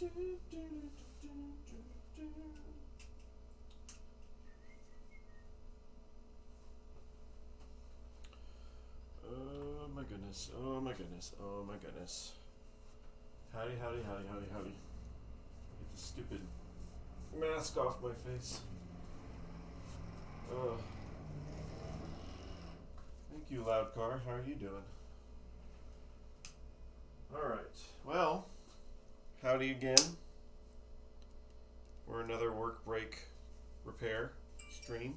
Oh my goodness, oh my goodness, oh my goodness. Howdy, howdy, howdy, howdy, howdy. Get the stupid mask off my face. Ugh. Thank you, loud car. How are you doing? Alright, well, howdy again for another work break repair stream.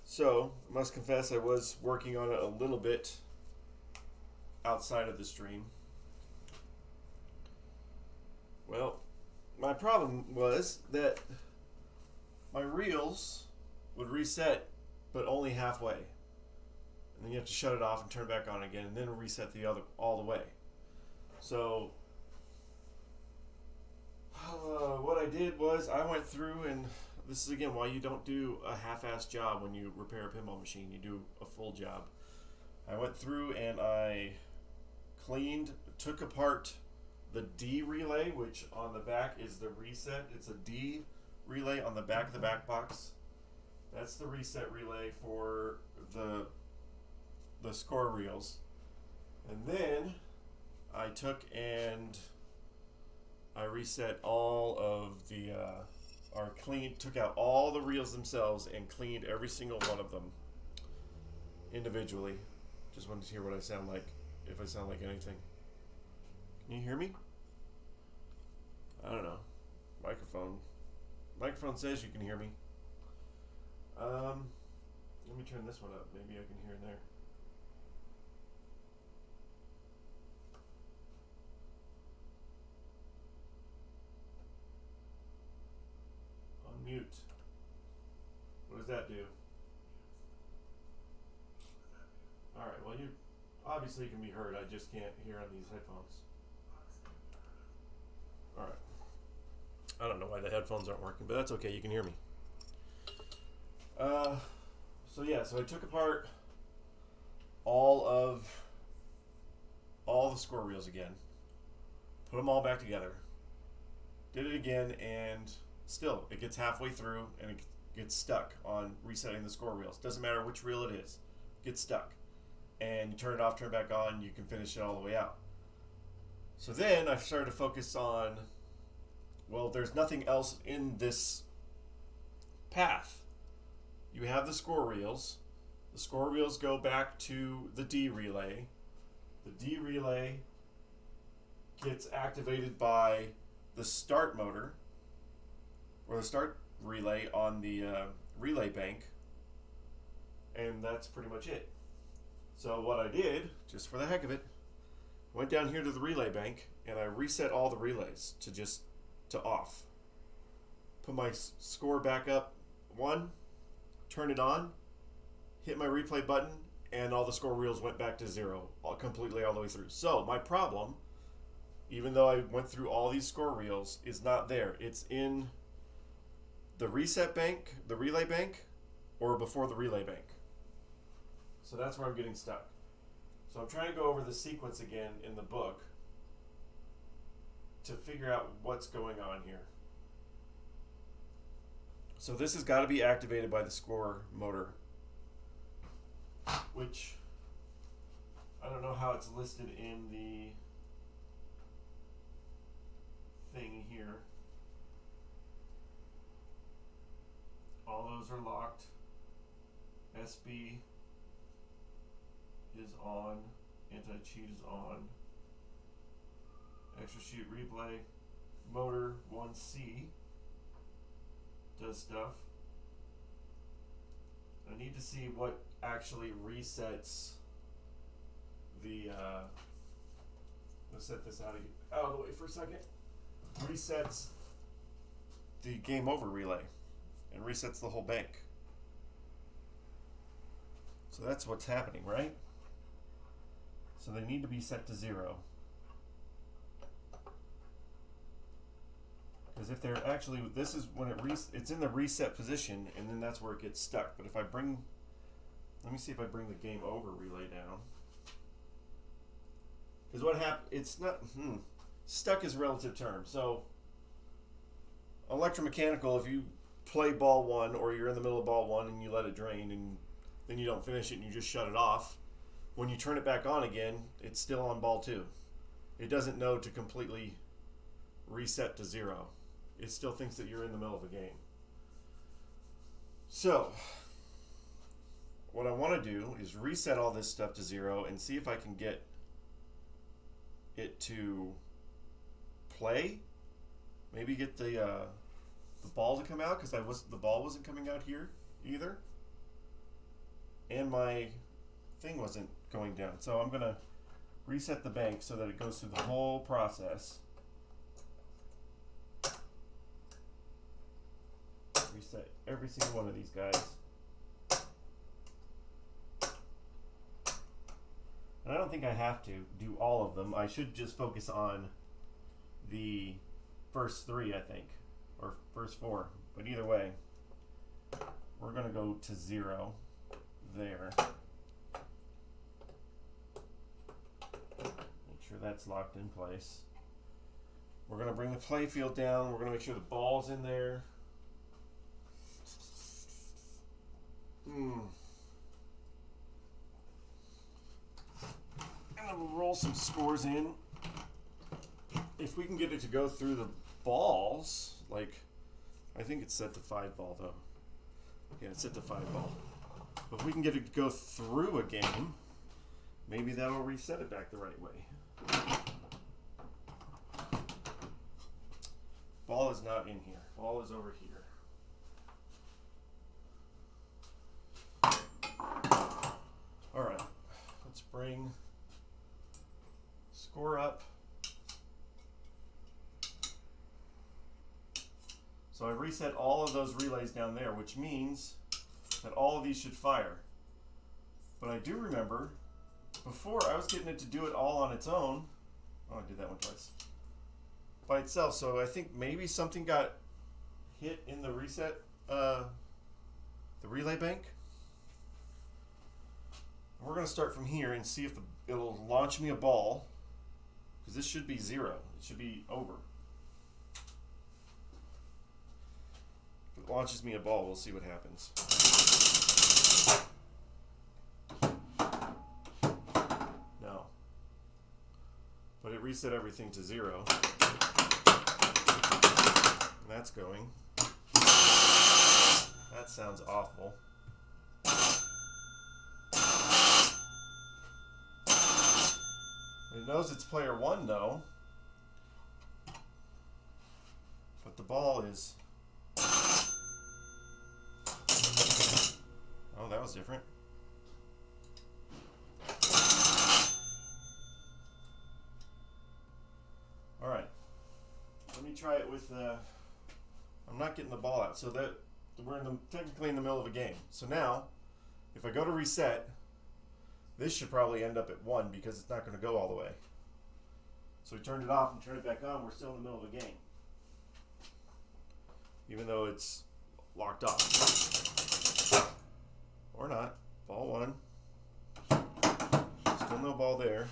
So, I must confess I was working on it a little bit outside of the stream. Well, my problem was that my reels would reset, but only halfway. And then you have to shut it off and turn it back on again, and then reset the other all the way. So, what I did was I went through, and this is again why you don't do a half-assed job when you repair a pinball machine. You do a full job. I went through and I took apart the D relay, which on the back is the reset. It's a D relay on the back of the back box. That's the reset relay for the score reels. And then I took and I reset all of the took out all the reels themselves and cleaned every single one of them individually. Just wanted to hear what I sound like, if I sound like anything. Can you hear me? I don't know. Microphone says you can hear me. Let me turn this one up. Maybe I can hear in there. Mute. What does that do? Alright, well you obviously can be heard, I just can't hear on these headphones. Alright. I don't know why the headphones aren't working, but that's okay, you can hear me. So I took apart all the score reels again, put them all back together, did it again, and still, it gets halfway through and it gets stuck on resetting the score reels. Doesn't matter which reel it is, it gets stuck. And you turn it off, turn it back on, you can finish it all the way out. So then I started to focus on, well, there's nothing else in this path. You have the score reels. The score reels go back to the D relay. The D relay gets activated by the start motor, or the start relay on the relay bank, and that's pretty much it. So what I did, just for the heck of it, went down here to the relay bank and I reset all the relays to off. Put my score back up 1, turn it on, hit my replay button, and all the score reels went back to 0, completely all the way through. So my problem, even though I went through all these score reels, is not there. It's in the reset bank, the relay bank, or before the relay bank. So that's where I'm getting stuck. So I'm trying to go over the sequence again in the book to figure out what's going on here. So this has got to be activated by the score motor, which I don't know how it's listed in the thing here. All those are locked. SB is on. Anti-cheat is on. Extra sheet replay. Motor 1C does stuff. I need to see what actually resets the let's set this out of the way for a second. Resets the game over relay and resets the whole bank. So that's what's happening, right? So they need to be set to 0. Because if they're actually, this is when it's in the reset position, and then that's where it gets stuck. But if I let me see if I bring the game over relay down. Because what happened? It's not stuck is a relative term. So electromechanical, if you play ball one or you're in the middle of ball one and you let it drain and then you don't finish it and you just shut it off, when you turn it back on again, it's still on ball two. It doesn't know to completely reset to zero. It still thinks that you're in the middle of a game. So what I want to do is reset all this stuff to zero and see if I can get it to play. Maybe get the ball to come out, because the ball wasn't coming out here either, and my thing wasn't going down. So I'm gonna reset the bank so that it goes through the whole process. Reset every single one of these guys. And I don't think I have to do all of them. I should just focus on the first three, I think, or first four. But either way, we're going to go to zero there. Make sure that's locked in place. We're going to bring the play field down. We're going to make sure the ball's in there. And we'll roll some scores in. If we can get it to go through the balls, like, I think it's set to 5 ball though. Yeah, it's set to 5 ball. But if we can get it to go through a game, maybe that'll reset it back the right way. Ball is not in here. Ball is over here. All right, let's bring score up. So I reset all of those relays down there, which means that all of these should fire. But I do remember before I was getting it to do it all on its own. Oh, I did that one twice. By itself. So I think maybe something got hit in the reset, the relay bank. We're going to start from here and see if it'll launch me a ball, because this should be 0. It should be over. If it launches me a ball, we'll see what happens. No. But it reset everything to 0. And that's going. That sounds awful. It knows it's player 1 though, but the ball is, oh, that was different. All right, let me try it with, I'm not getting the ball out, so that we're technically in the middle of a game. So now, if I go to reset, this should probably end up at 1 because it's not going to go all the way. So we turned it off and turned it back on. We're still in the middle of a game, even though it's locked off. Or not. Ball 1. Still no ball there.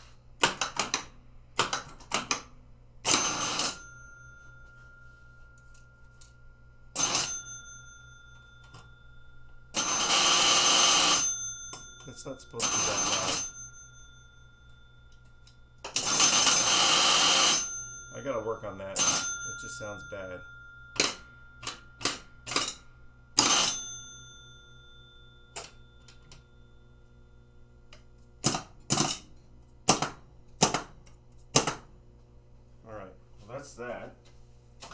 It's not supposed to be that loud. I gotta work on that. It just sounds bad. Alright, well that's that. I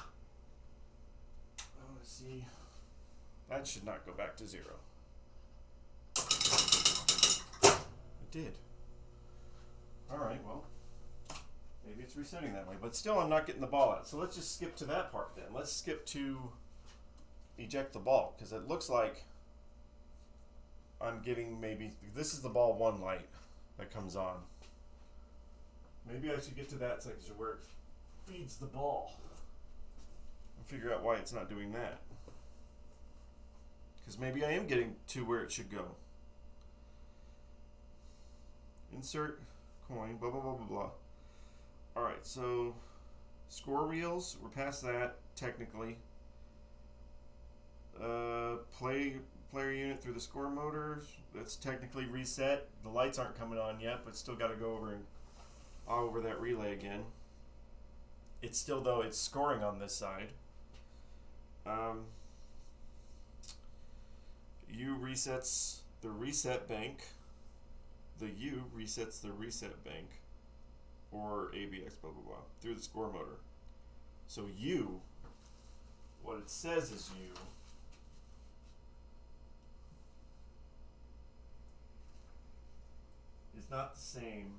wanna see. That should not go back to 0. Did. Alright, well, maybe it's resetting that way, but still I'm not getting the ball out. So let's just skip to that part then. Let's skip to eject the ball, because it looks like I'm getting maybe, this is the ball 1 light that comes on. Maybe I should get to that section where it feeds the ball and figure out why it's not doing that. Because maybe I am getting to where it should go. Insert coin, blah, blah, blah, blah, blah. All right, so score reels, we're past that technically. Player unit through the score motors, that's technically reset. The lights aren't coming on yet, but still got to go over that relay again. It's still, though, it's scoring on this side. U resets the reset bank. The U resets the reset bank, or ABX, blah, blah, blah, through the score motor. So U, what it says is U, is not the same.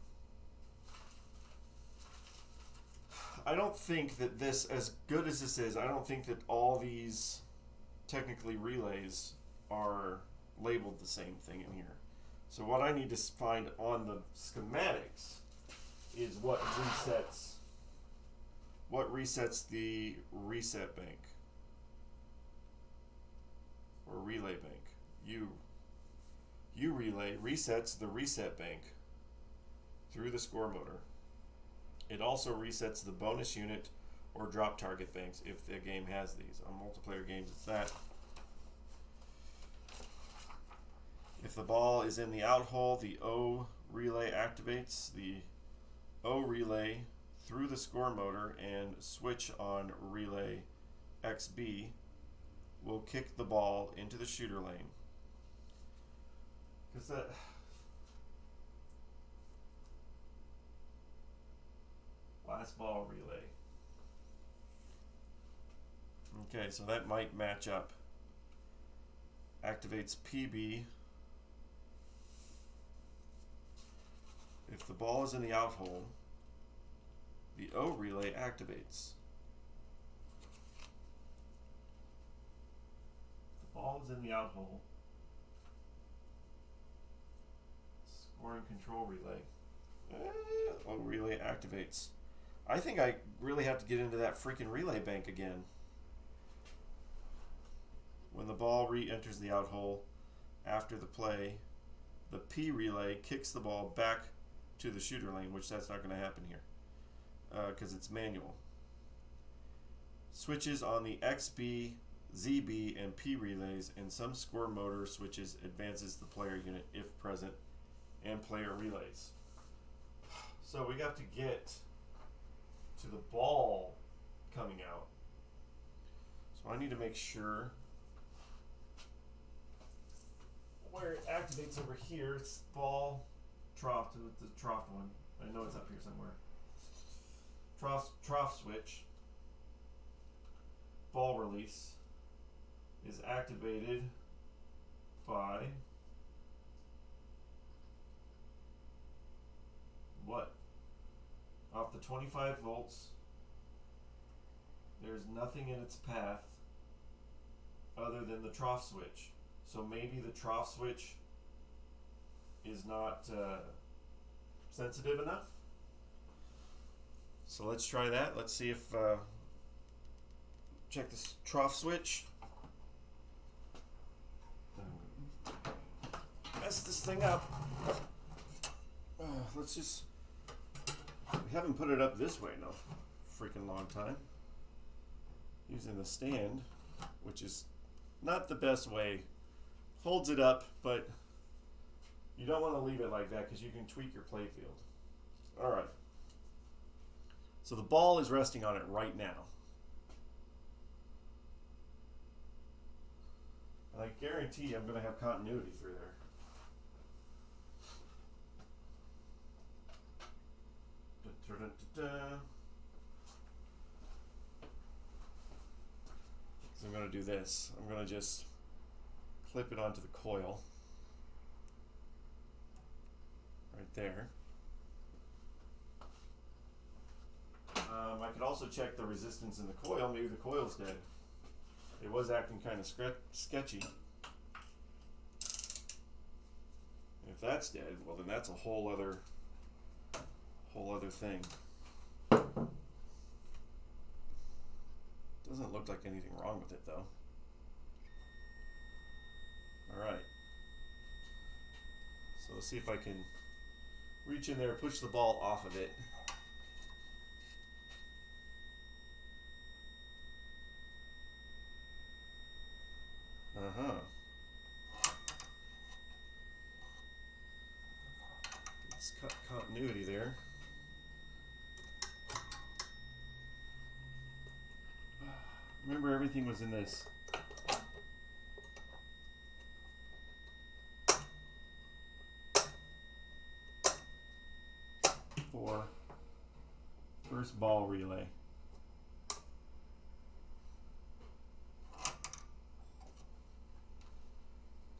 I don't think that this, as good as this is, I don't think that all these technically relays are labeled the same thing in here. So what I need to find on the schematics is what resets the reset bank or relay bank. U relay resets the reset bank through the score motor. It also resets the bonus unit or drop target banks if the game has these. On multiplayer games, it's that. If the ball is in the out hole, the O relay activates the O relay through the score motor, and switch on relay XB will kick the ball into the shooter lane. Because that... last ball relay. Okay, so that might match up. Activates PB. If the ball is in the out hole, the O relay activates. If the ball is in the out hole, scoring control relay. O relay activates. I think I really have to get into that freaking relay bank again. When the ball re-enters the out hole after the play, the P relay kicks the ball back to the shooter lane, which that's not going to happen here because it's manual. Switches on the XB, ZB, and P relays and some score motor switches advances the player unit if present, and player relays. So we have to get to the ball coming out. So I need to make sure where it activates over here. It's ball, trough, to the trough one. I know it's up here somewhere. Trough switch, ball release is activated by what? Off the 25 volts, there's nothing in its path other than the trough switch. So maybe the trough switch is not sensitive enough. So let's try that. Let's see if, check this trough switch. Mess this thing up. Let's just, we haven't put it up this way in a freaking long time. Using the stand, which is not the best way. Holds it up, but you don't want to leave it like that because you can tweak your play field. All right. So the ball is resting on it right now. And I guarantee I'm going to have continuity through there. So I'm going to do this. I'm going to just clip it onto the coil right there. I could also check the resistance in the coil. Maybe the coil's dead. It was acting kind of sketchy. If that's dead, well then that's a whole other thing. Doesn't look like anything wrong with it though. Alright. So let's see if I can reach in there, push the ball off of it. remember everything was in this. For first ball relay.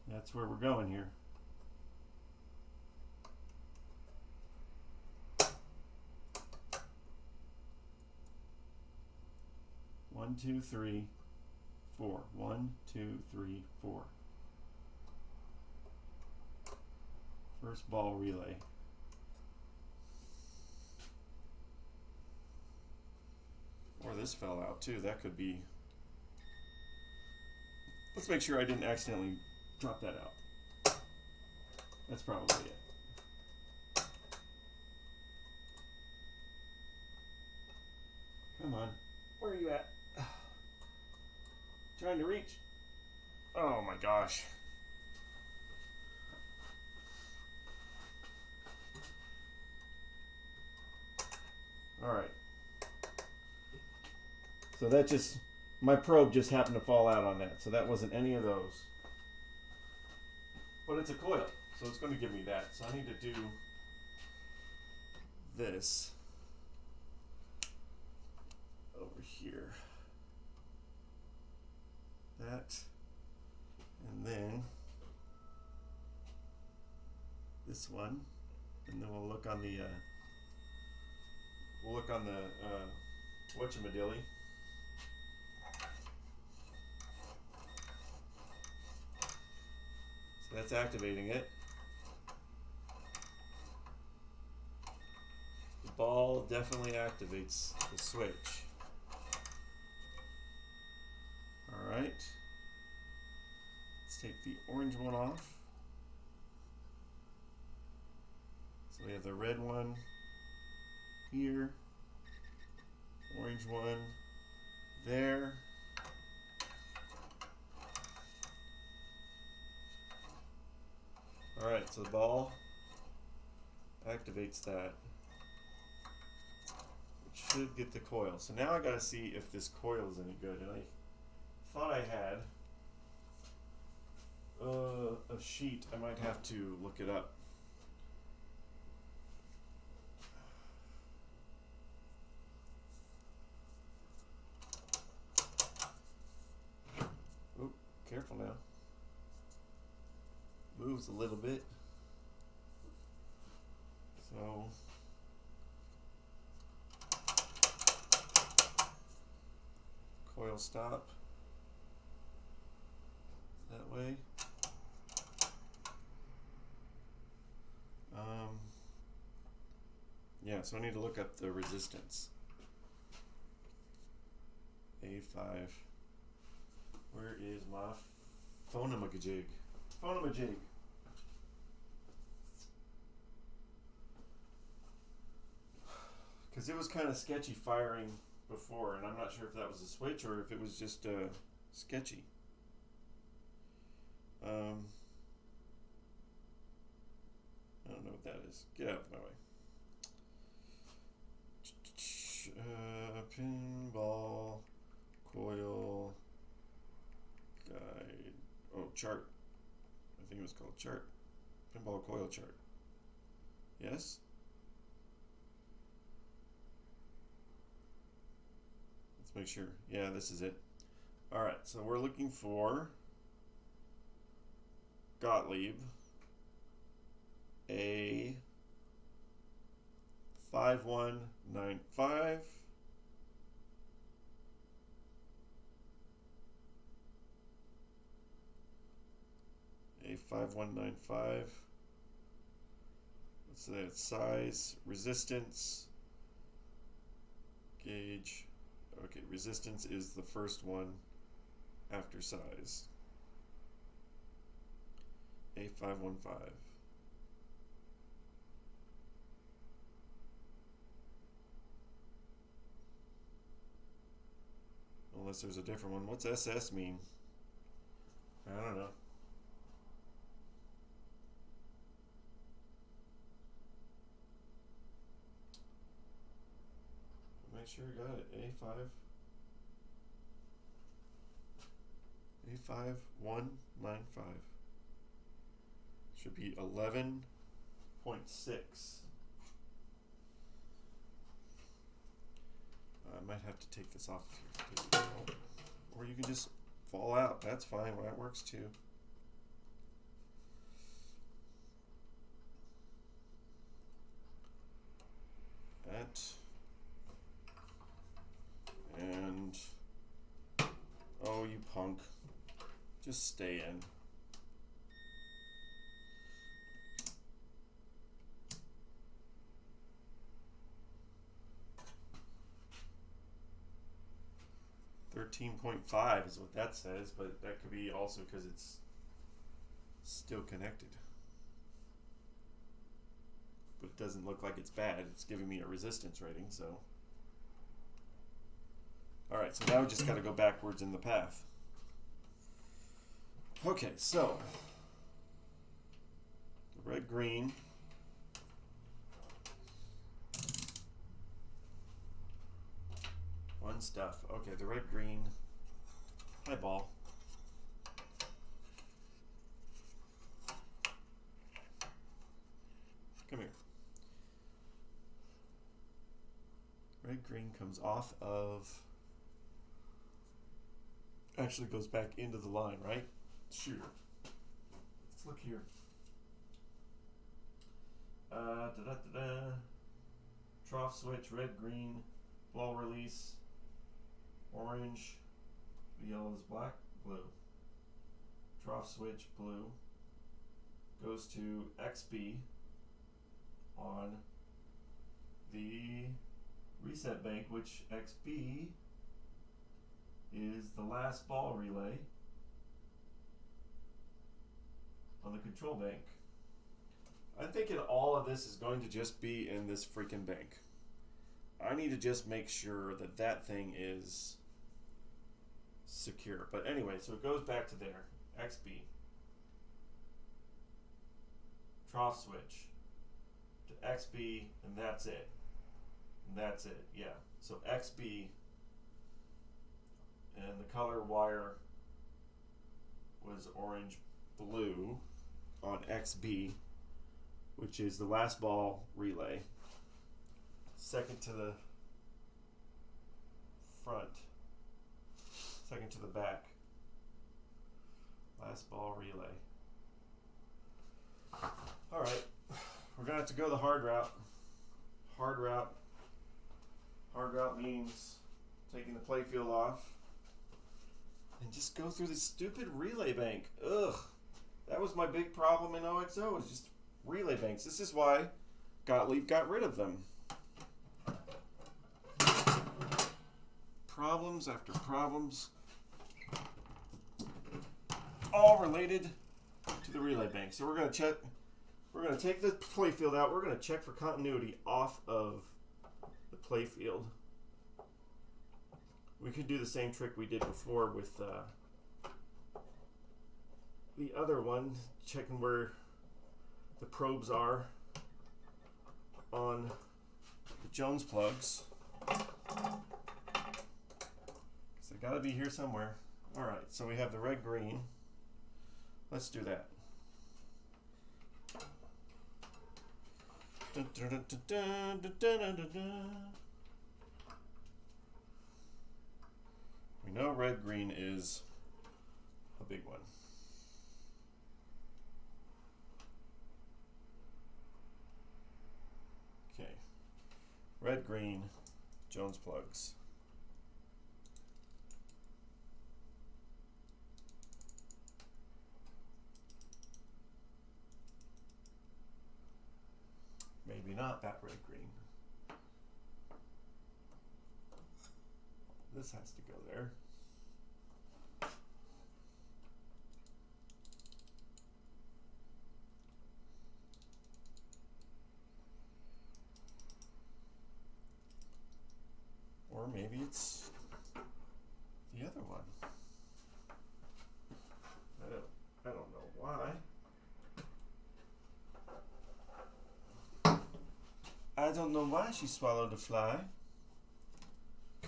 That's where we're going here. One, two, three, four. 1, 2, 3, 4. First ball relay. Or this fell out too. That could be. Let's make sure I didn't accidentally drop that out. That's probably it. Come on. Where are you at? Trying to reach. Oh my gosh. All right. So that just, my probe just happened to fall out on that. So that wasn't any of those. But it's a coil, so it's going to give me that. So I need to do this over here. That, and then this one, and then we'll look on the whatchamadilly. So that's activating it. The ball definitely activates the switch. All right. Let's take the orange one off. So we have the red one here, orange one there. All right, so the ball activates that, which should get the coil. So now I gotta see if this coil is any good. And I thought I had a sheet. I might have to look it up. Oop, careful now. Moves a little bit. So coil stop that way. Yeah, so I need to look up the resistance. A5. Where is my phonamajig? Phonamajig. Because it was kind of sketchy firing before, and I'm not sure if that was a switch or if it was just sketchy. I don't know what that is. Get out of my way. Pinball coil guide. Oh, chart. I think it was called chart. Pinball coil chart. Yes? Let's make sure. Yeah, this is it. All right, so we're looking for Gottlieb A 5195 A 5195. Let's say it's size, resistance, gauge. Okay, resistance is the first one after size. A515. Unless there's a different one. What's SS mean? I don't know. Make sure I got it. A5. 85195. Should be 11.6. I might have to take this off here. Or you can just fall out. That's fine. Well, that works too. That. And. Oh, you punk. Just stay in. .5 is what that says, but that could be also because it's still connected. But it doesn't look like it's bad. It's giving me a resistance rating, so. Alright, so now we just got to go backwards in the path. Okay, so. The red, green. Fun stuff. Okay, the red, green. Hi, ball. Come here. Red, green comes off of. Actually goes back into the line, right? Sure. Let's look here. Trough switch, red, green, ball release, orange, the yellow is black, blue. Trough switch, blue, goes to XB on the reset bank, which XB is the last ball relay on the control bank. I'm thinking all of this is going to just be in this freaking bank. I need to just make sure that that thing is secure. But anyway, so it goes back to there. XB. Trough switch to XB, and that's it. And that's it, yeah. So XB, and the color wire was orange blue on XB, which is the last ball relay. Second to the front, second to the back. Last ball relay. All right, we're gonna have to go the hard route. Hard route. Hard route means taking the playfield off and just go through this stupid relay bank. Ugh, that was my big problem in OXO, is just relay banks. This is why Gottlieb got rid of them. Problems after problems, all related to the relay bank. So we're going to check, we're going to take the playfield out, we're going to check for continuity off of the playfield. We could do the same trick we did before with the other one, checking where the probes are on the Jones plugs. So they gotta be here somewhere. All right, so we have the red, green. Let's do that. We know red, green is a big one. Okay, red, green, Jones plugs. Maybe not that red, green. This has to go there. Or maybe it's the other one. I don't know why. I don't know why she swallowed a fly.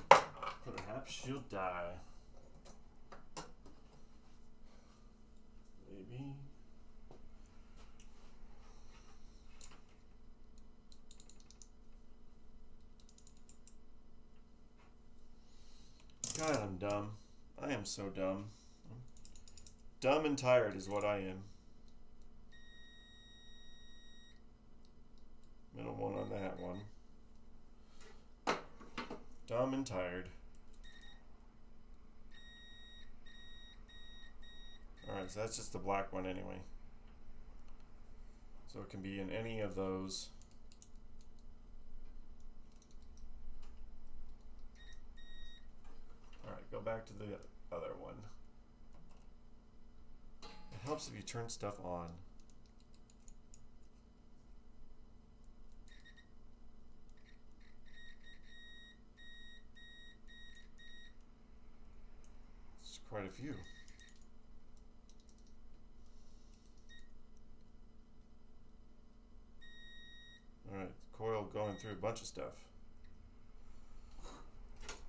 Perhaps she'll die. maybe. God, I'm dumb. I am so dumb. Dumb and tired is what I am. Middle one on that one. Dumb and tired. Alright, so that's just the black one anyway. So it can be in any of those. Alright, go back to the other one. It helps if you turn stuff on. It's quite a few. Alright, coil going through a bunch of stuff.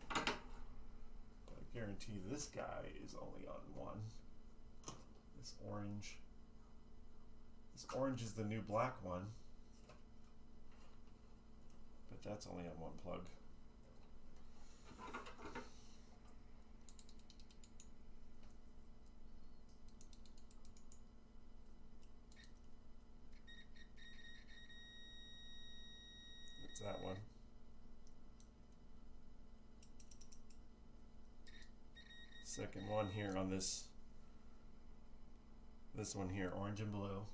But I guarantee this guy is only on one. This orange. This orange is the new black one. But that's only on one plug. It's that one. Second one here on this one here, orange and blue.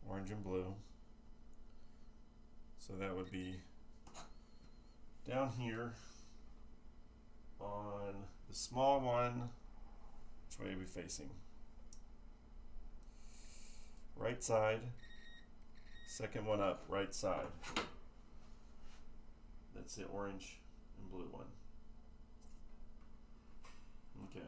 Orange and blue. So that would be down here on the small one. Which way are we facing? Right side. Second one up, right side. That's the orange and blue one. Okay.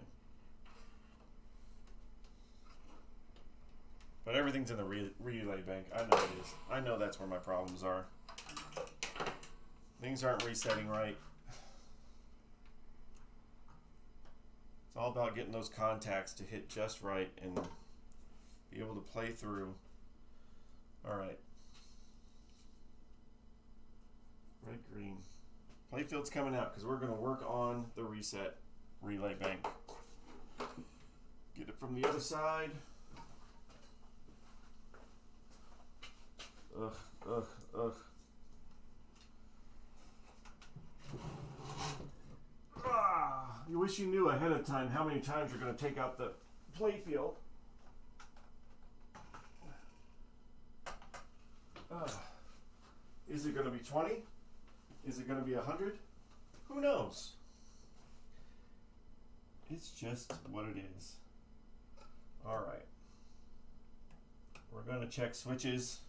But everything's in the relay bank. I know it is. I know that's where my problems are. Things aren't resetting right. It's all about getting those contacts to hit just right and be able to play through. Alright. Red, green. Playfield's coming out because we're going to work on the reset relay bank. Get it from the other side. Ugh, ugh, ugh. Ah, you wish you knew ahead of time how many times you're going to take out the playfield. Is it going to be 20? Is it going to be 100? Who knows? It's just what it is. Alright. We're going to check switches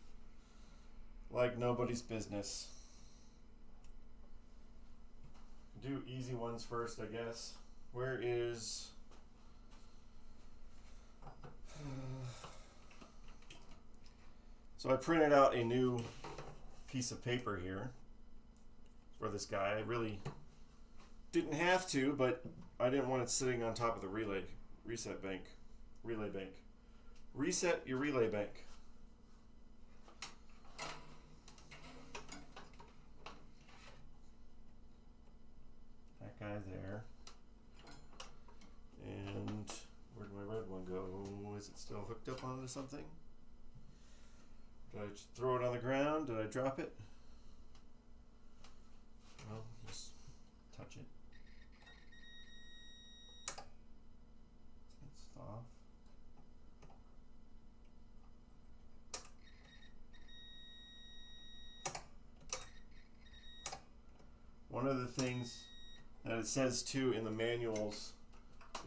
like nobody's business. Do easy ones first, I guess. Where is... So I printed out a new piece of paper here for this guy. I really didn't have to, but I didn't want it sitting on top of the relay bank. Reset your relay bank. That guy there. And where'd my red one go? Is it still hooked up onto something? Did I just throw it on the ground? Did I drop it? Well, just touch it. It's off. One of the things that it says too in the manuals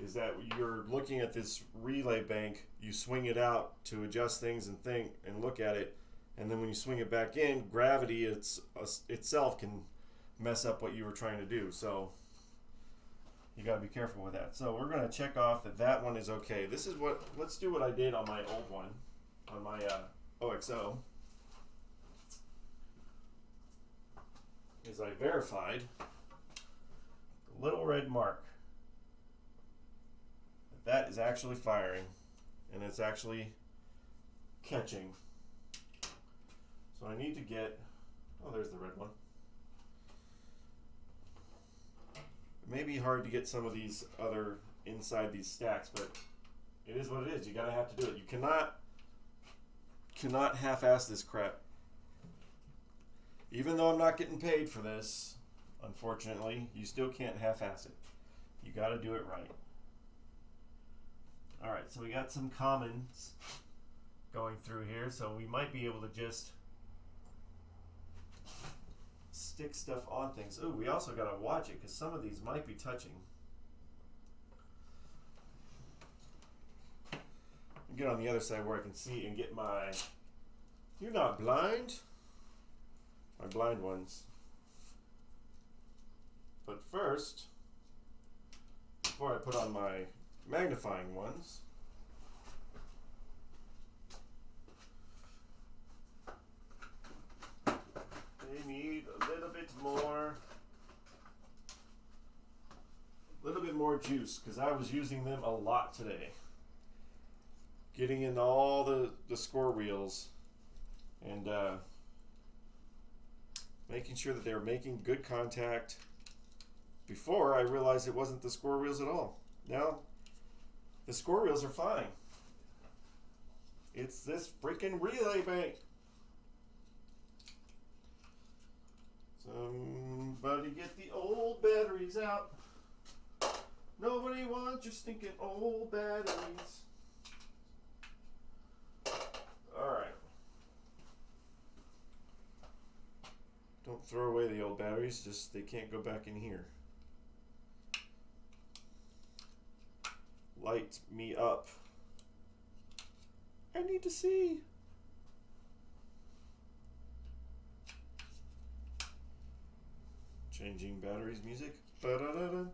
is that you're looking at this relay bank, you swing it out to adjust things and think and look at it, and then when you swing it back in, gravity itself can mess up what you were trying to do. So you got to be careful with that. So we're going to check off that that one is okay. This is what, let's do what I did on my old one, on my OXO, is I verified the little red mark. That is actually firing. and it's actually catching. So I need to get, oh, there's the red one. It may be hard to get some of these other inside these stacks, but it is what it is. You gotta have to do it. You cannot half-ass this crap. Even though I'm not getting paid for this, unfortunately, you still can't half-ass it. You gotta do it right. Alright, so we got some commons going through here, so we might be able to just stick stuff on things. Ooh, we also gotta watch it, because some of these might be touching. Get on the other side where I can see and get my, you're not blind? My blind ones. But first, before I put on my magnifying ones, they need a little bit more juice, because I was using them a lot today. Getting in all the score reels and making sure that they were making good contact. Before I realized it wasn't the score reels at all. Now the score reels are fine. It's this freaking relay bank. Somebody get the old batteries out. Nobody wants your stinking old batteries. Alright. Don't throw away the old batteries, just they can't go back in here. Light me up. I need to see. Changing batteries music. Ba-da-da-da.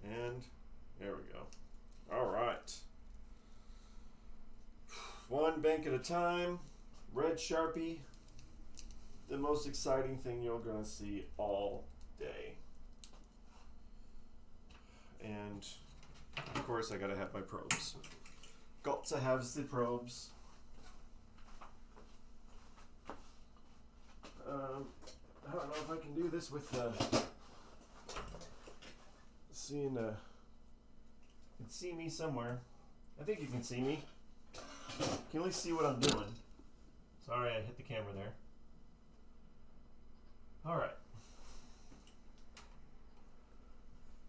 And there we go. Alright. One bank at a time. Red Sharpie. The most exciting thing you're gonna see all day. And of course I gotta have my probes. Got to have the probes. I don't know if I can do this with seeing you can see me somewhere. I think you can see me. You can at least see what I'm doing. Sorry, I hit the camera there. Alright.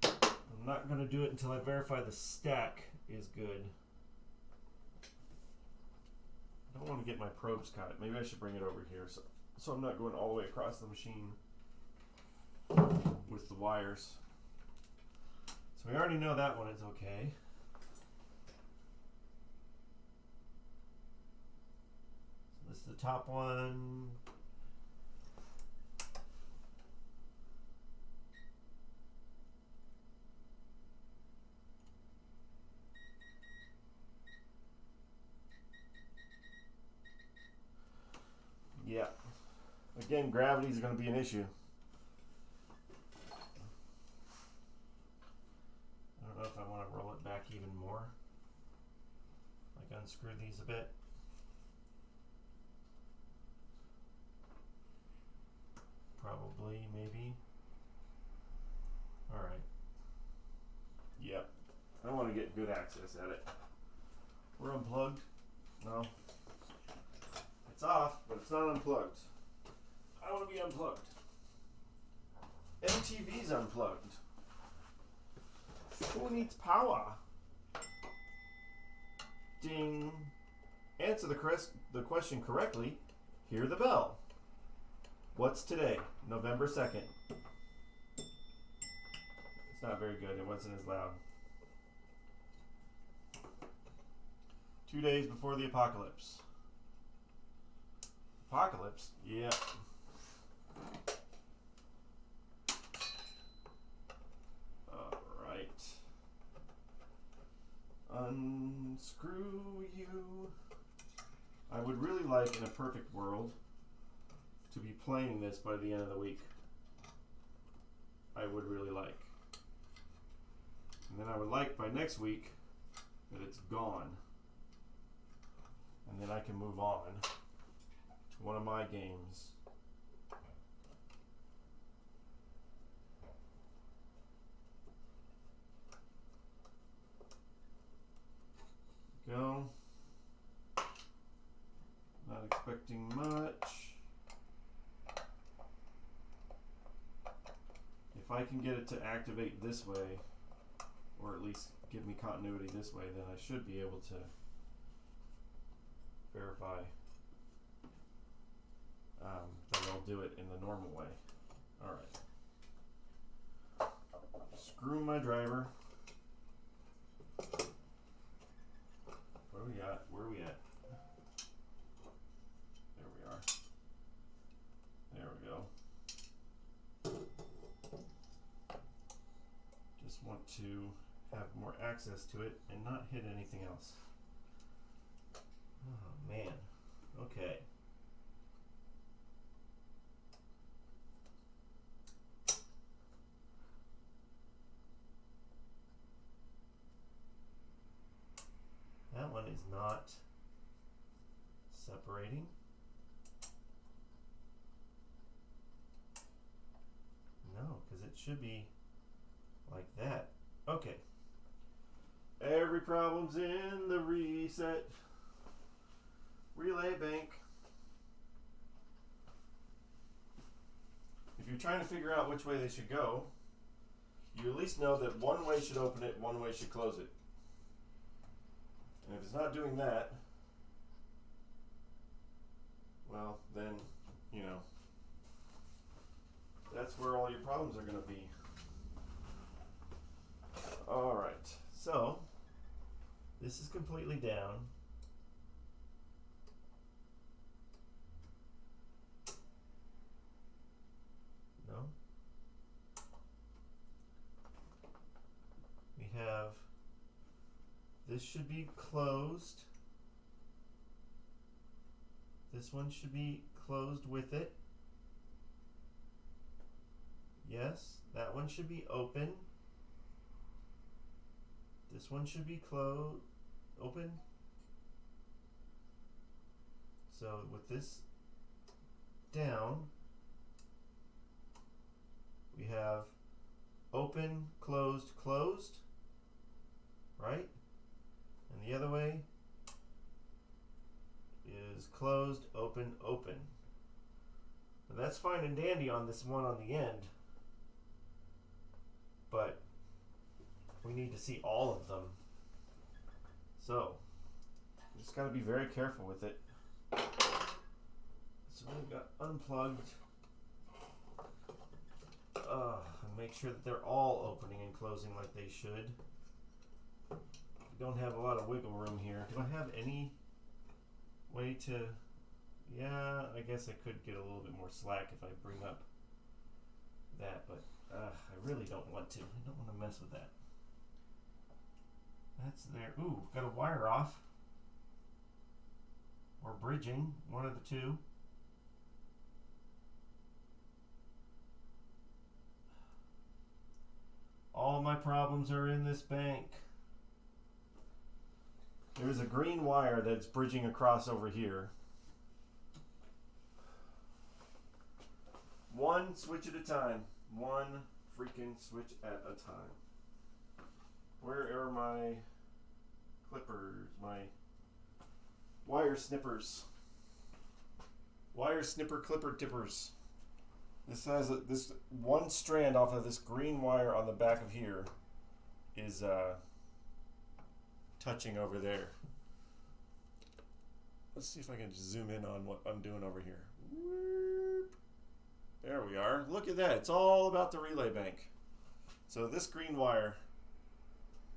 I'm not going to do it until I verify the stack is good. I don't want to get my probes caught. Maybe I should bring it over here so I'm not going all the way across the machine with the wires. So we already know that one is okay. So this is the top one. Yeah. Again, gravity is going to be an issue. I don't know if I want to roll it back even more. Like unscrew these a bit. Probably, maybe. Alright. Yep. I want to get good access at it. We're unplugged? No. It's off, but it's not unplugged. I want to be unplugged. MTV's unplugged. Who needs power? Ding. Answer the question correctly. Hear the bell. What's today? November 2nd. It's not very good. It wasn't as loud. 2 days before the apocalypse. Apocalypse? Yeah. Alright. Unscrew you. I would really like, in a perfect world, to be playing this by the end of the week. I would really like. And then I would like, by next week, that it's gone. And then I can move on to one of my games. Go. Not expecting much. If I can get it to activate this way, or at least give me continuity this way, then I should be able to verify that I'll do it in the normal way. Alright. Screw my driver. Where we at? Where are we at? There we are. There we go. Just want to have more access to it and not hit anything else. Oh man. Okay. That one is not separating. No, because it should be like that. Okay. Every problem's in the reset relay bank. If you're trying to figure out which way they should go, you at least know that one way should open it, one way should close it. And if it's not doing that, well, then, you know, that's where all your problems are going to be. Alright, so this is completely down. No. We have, this should be closed. This one should be closed with it. Yes, that one should be open. This one should be closed, open. So with this down, we have open, closed, closed, right? And the other way is closed, open, open. Now that's fine and dandy on this one on the end, but we need to see all of them. So, just got to be very careful with it. So we've got unplugged. And make sure that they're all opening and closing like they should. We don't have a lot of wiggle room here. Do I have any way to... Yeah, I guess I could get a little bit more slack if I bring up that, but I really don't want to. I don't want to mess with that. That's there. Ooh, got a wire off. Or bridging, one of the two. All my problems are in this bank. There's a green wire that's bridging across over here. One switch at a time. One freaking switch at a time. Where are my clippers? My wire snippers. Wire snipper clipper tippers. This has this one strand off of this green wire on the back of here is touching over there. Let's see if I can just zoom in on what I'm doing over here. Whoop. There we are. Look at that. It's all about the relay bank. So this green wire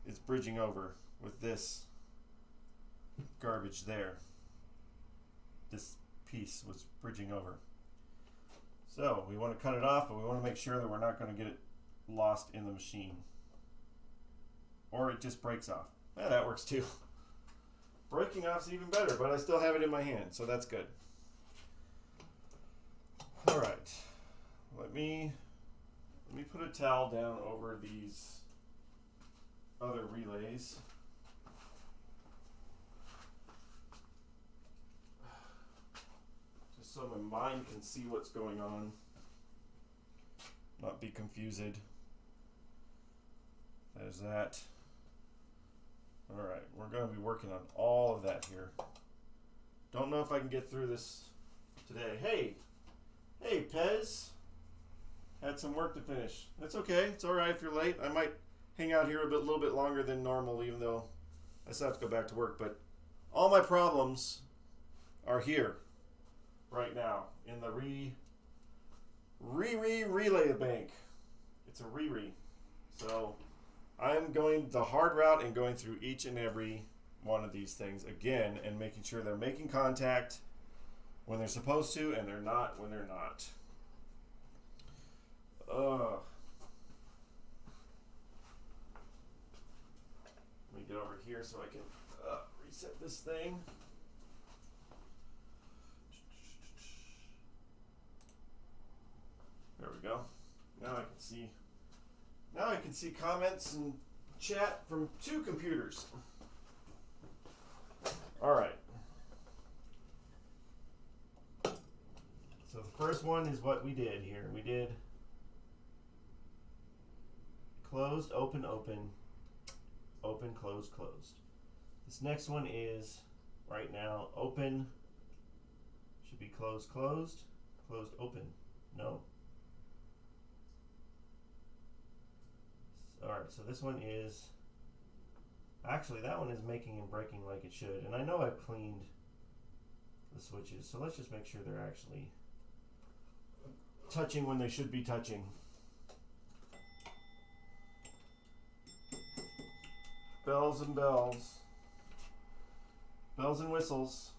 is bridging over with this garbage there. This piece was bridging over. So we want to cut it off, but we want to make sure that we're not going to get it lost in the machine. Or it just breaks off. Yeah, that works too. Breaking off is even better, but I still have it in my hand, so that's good. All right, let me put a towel down over these other relays. so my mind can see what's going on, not be confused. There's that. All right, we're going to be working on all of that here. Don't know if I can get through this today. Hey, Pez. Had some work to finish. That's okay. It's all right if you're late. I might hang out here a little bit longer than normal, even though I still have to go back to work. But all my problems are here right now in the relay bank. It's a So I'm going the hard route and going through each and every one of these things again and making sure they're making contact when they're supposed to and they're not when they're not. Let me get over here so I can reset this thing. There we go. Now I can see comments and chat from 2 computers. All right. So the first one is what we did here. We did closed, open, open, open, closed, closed. This next one is right now open, should be closed, closed, closed, open. No. All right, so this one is, actually that one is making and breaking like it should. And I know I've cleaned the switches, so let's just make sure they're actually touching when they should be touching. Bells and bells. Bells and whistles.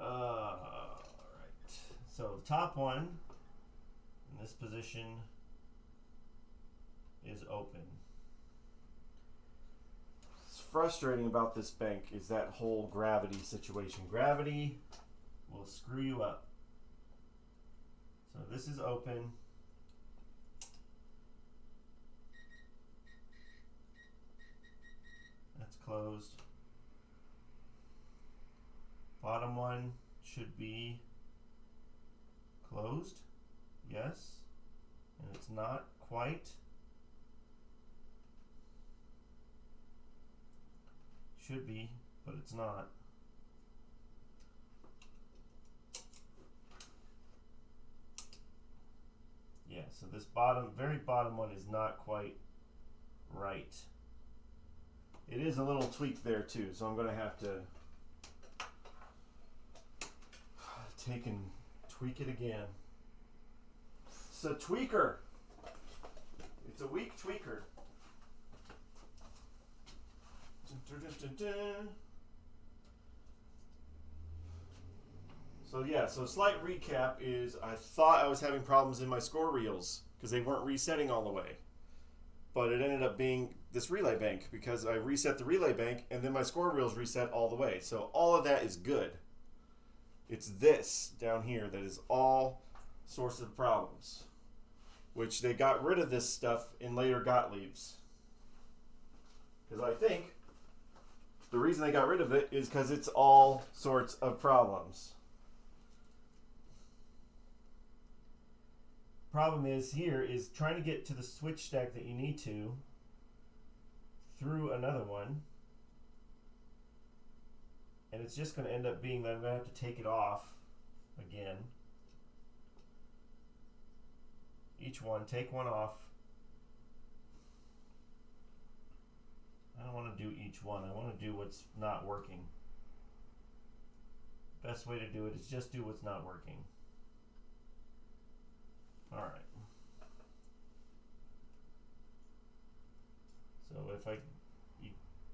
Alright. So the top one in this position is open. What's frustrating about this bank is that whole gravity situation. Gravity will screw you up. So this is open. That's closed. Bottom one should be closed. Yes. And it's not quite. Should be, but it's not. Yeah, so this very bottom one is not quite right. It is a little tweaked there too, so I'm going to have to take and tweak it again. It's a tweaker. It's a weak tweaker. Dun, dun, dun, dun. So yeah, so slight recap is I thought I was having problems in my score reels because they weren't resetting all the way. But it ended up being this relay bank because I reset the relay bank and then my score reels reset all the way. So all of that is good. It's this down here that is all source of problems, which they got rid of this stuff in later Gottlieb's. Because I think the reason they got rid of it is because it's all sorts of problems. Problem is here is trying to get to the switch stack that you need to through another one. And it's just going to end up being that I'm going to have to take it off again. Each one, take one off. I don't want to do each one. I want to do what's not working. Best way to do it is just do what's not working. All right. So if you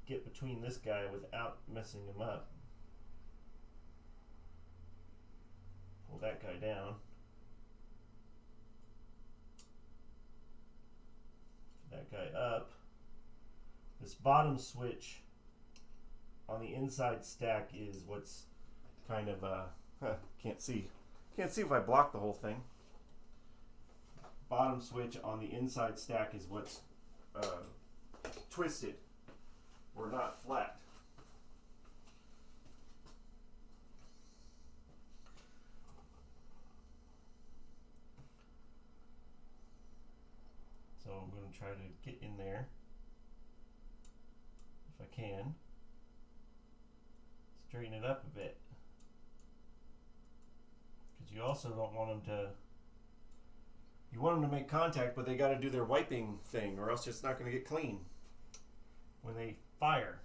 get between this guy without messing him up, pull that guy down. That guy up. This bottom switch on the inside stack is what's kind of can't see if I block the whole thing. Bottom switch on the inside stack is what's twisted or not flat. try to get in there if I can. Straighten it up a bit, because you also don't want them to. You want them to make contact, but they got to do their wiping thing, or else it's not going to get clean when they fire.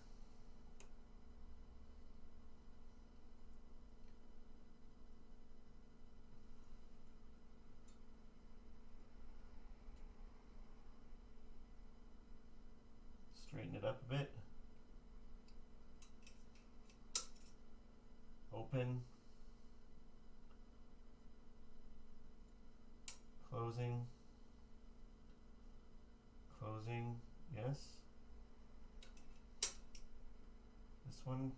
Straighten it up a bit. Open. Closing. Closing. Yes. This one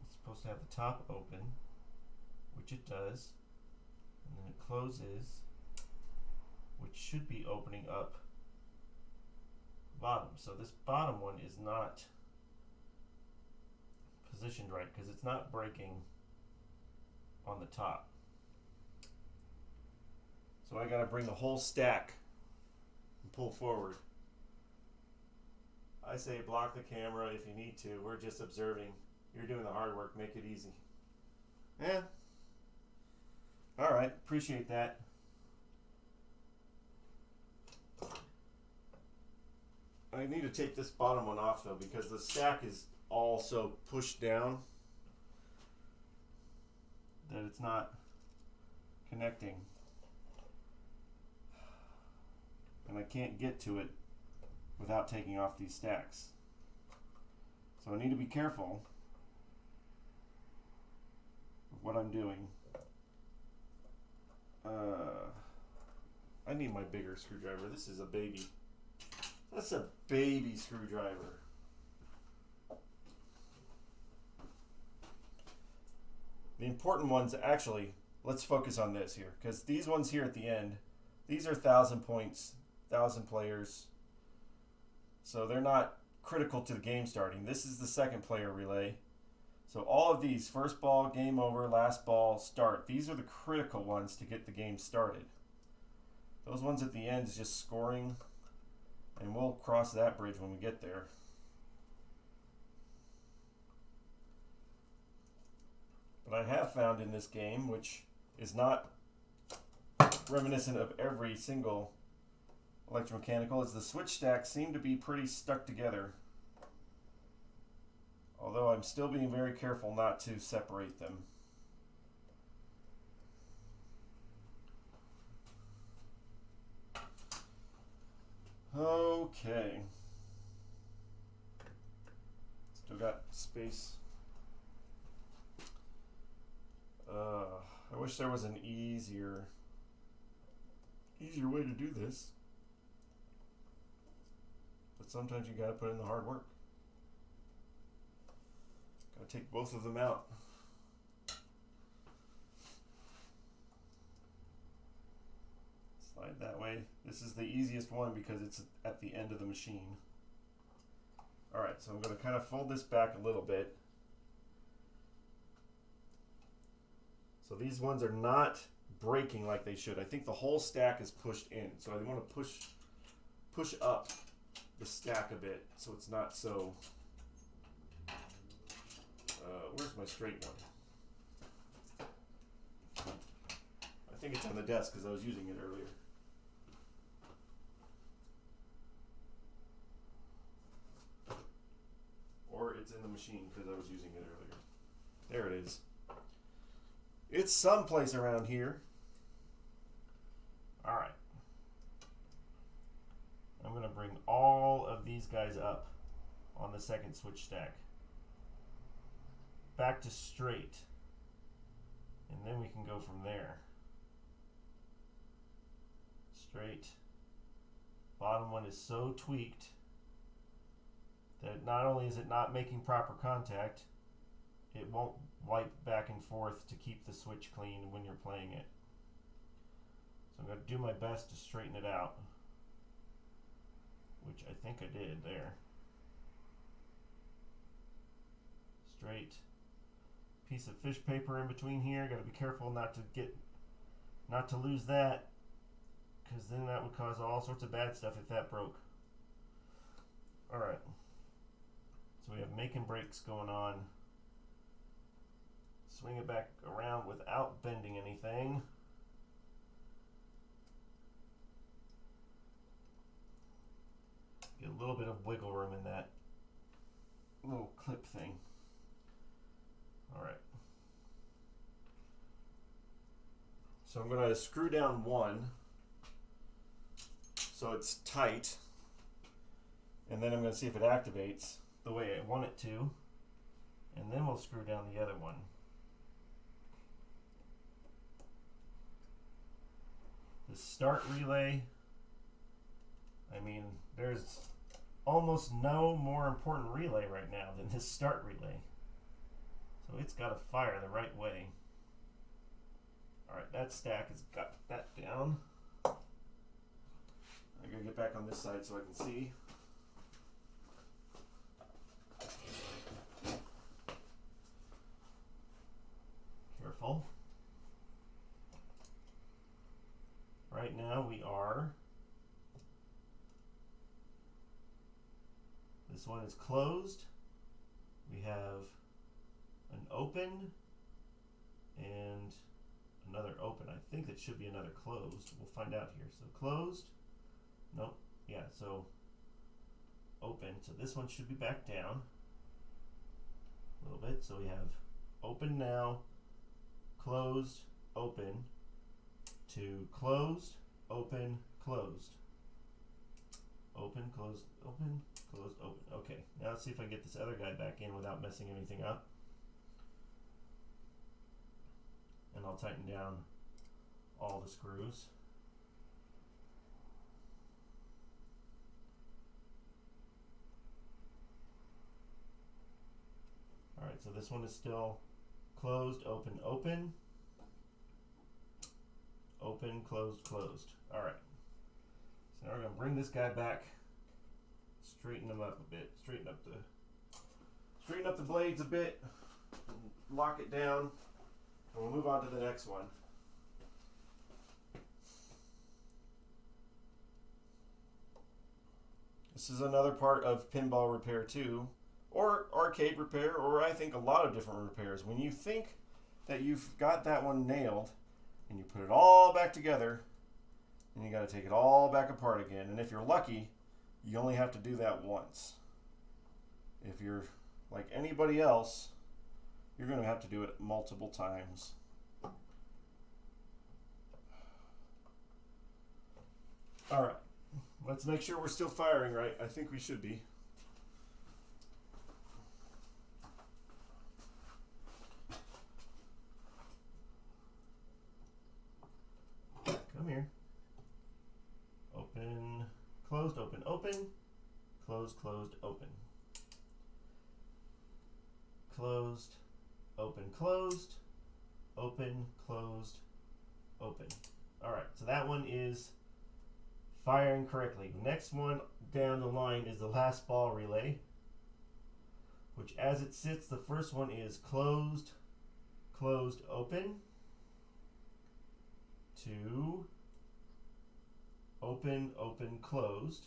is supposed to have the top open, which it does. And then it closes, which should be opening up bottom. So this bottom one is not positioned right because it's not breaking on the top. So I gotta bring the whole stack and pull forward. I say block the camera if you need to. We're just observing. You're doing the hard work. Make it easy. Yeah. All right. Appreciate that. I need to take this bottom one off though because the stack is also pushed down that it's not connecting. And I can't get to it without taking off these stacks. So I need to be careful of what I'm doing. I need my bigger screwdriver. This is a baby. That's a baby screwdriver. The important ones, actually, let's focus on this here, because these ones here at the end, these are 1,000 points, 1,000 players. So they're not critical to the game starting. This is the second player relay. So all of these, first ball, game over, last ball, start, these are the critical ones to get the game started. Those ones at the end is just scoring, and we'll cross that bridge when we get there. But I have found in this game, which is not reminiscent of every single electromechanical, is the switch stacks seem to be pretty stuck together. Although I'm still being very careful not to separate them. Okay. Still got space. I wish there was an easier way to do this. But sometimes you gotta put in the hard work. Gotta take both of them out. Slide that way. This is the easiest one because it's at the end of the machine. Alright, so I'm going to kind of fold this back a little bit. So these ones are not breaking like they should. I think the whole stack is pushed in. So I want to push up the stack a bit so it's not so... where's my straight one? I think it's on the desk because I was using it earlier. Or it's in the machine because I was using it earlier. There it is. It's someplace around here. All right. I'm going to bring all of these guys up on the second switch stack. Back to straight. And then we can go from there. Straight. Bottom one is so tweaked that not only is it not making proper contact, it won't wipe back and forth to keep the switch clean when you're playing it. So I'm going to do my best to straighten it out, which I think I did there. Straight. Piece of fish paper in between here. Got to be careful not to lose that, because then that would cause all sorts of bad stuff if that broke. All right. So we have making breaks going on. Swing it back around without bending anything. Get a little bit of wiggle room in that little clip thing. All right. So I'm going to screw down one so it's tight, and then I'm going to see if it activates the way I want it to, and then we'll screw down the other one. The start relay, I mean, there's almost no more important relay right now than this start relay. So it's got to fire the right way. All right, that stack has got that down. I gotta get back on this side so I can see. Careful. Right now we are, this one is closed. We have an open and another open. I think it should be another closed. We'll find out here. So closed. Nope. Yeah, so open. So this one should be back down a little bit. So we have open now, closed, open, to closed, open, closed. Open, closed, open, closed, open. Okay, now let's see if I can get this other guy back in without messing anything up. And I'll tighten down all the screws. All right, so this one is still closed, open, open, open, closed, closed. All right, so now we're gonna bring this guy back, straighten him up a bit, straighten up the blades a bit, lock it down, and we'll move on to the next one. This is another part of pinball repair too, or arcade repair, or I think a lot of different repairs. When you think that you've got that one nailed and you put it all back together, and you got to take it all back apart again. And if you're lucky, you only have to do that once. If you're like anybody else, you're going to have to do it multiple times. All right, let's make sure we're still firing right. I think we should be. Come here. Open, closed, open, open, closed, closed, open. Closed, open, closed, open, closed, open. All right, so that one is firing correctly. The next one down the line is the last ball relay, which as it sits, the first one is closed, closed, open, to open, open, closed.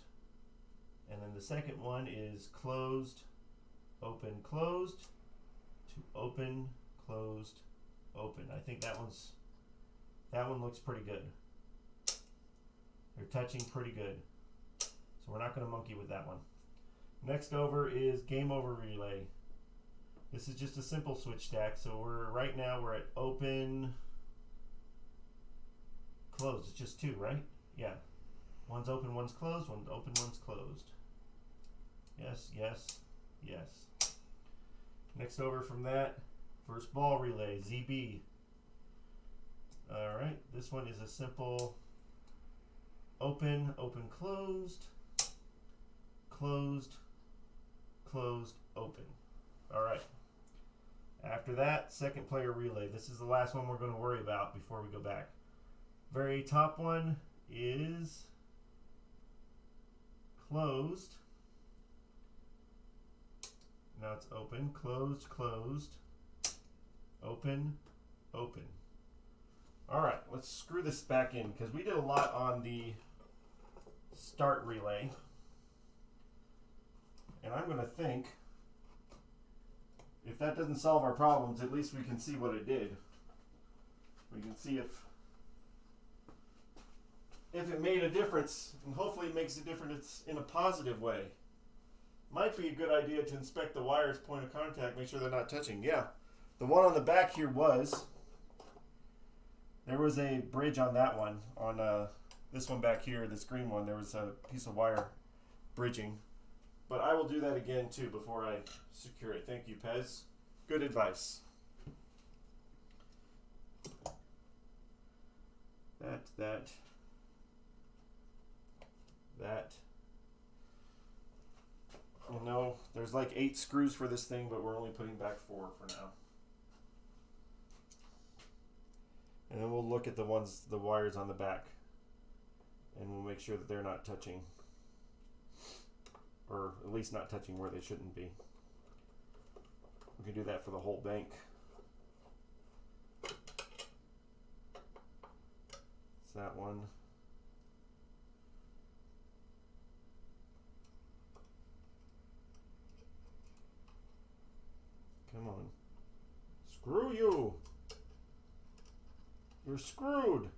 And then the second one is closed, open, closed, to open, closed, open. I think that one looks pretty good. They're touching pretty good. So we're not going to monkey with that one. Next over is game over relay. This is just a simple switch stack. So right now we're at open, closed. It's just two, right? Yeah. One's open, one's closed. One's open, one's closed. Yes, yes, yes. Next over from that, first ball relay, ZB. All right, this one is a simple open, open, closed, closed, closed, open. All right. After that, second player relay. This is the last one we're going to worry about before we go back. Very top one is closed. Now it's open, closed, closed, open, open. All right, let's screw this back in because we did a lot on the start relay. And I'm going to think, if that doesn't solve our problems, at least we can see what it did. We can see if it made a difference, and hopefully it makes a difference in a positive way. Might be a good idea to inspect the wires, point of contact, make sure they're not touching. Yeah, the one on the back here there was a bridge on that one. On this one back here, this green one, there was a piece of wire bridging. But I will do that again too before I secure it. Thank you, Pez. Good advice. That. You know, there's like 8 screws for this thing, but we're only putting back 4 for now. And then we'll look at the wires on the back, and we'll make sure that they're not touching, or at least not touching where they shouldn't be. We can do that for the whole bank. It's that one. Come on. Screw you! You're screwed!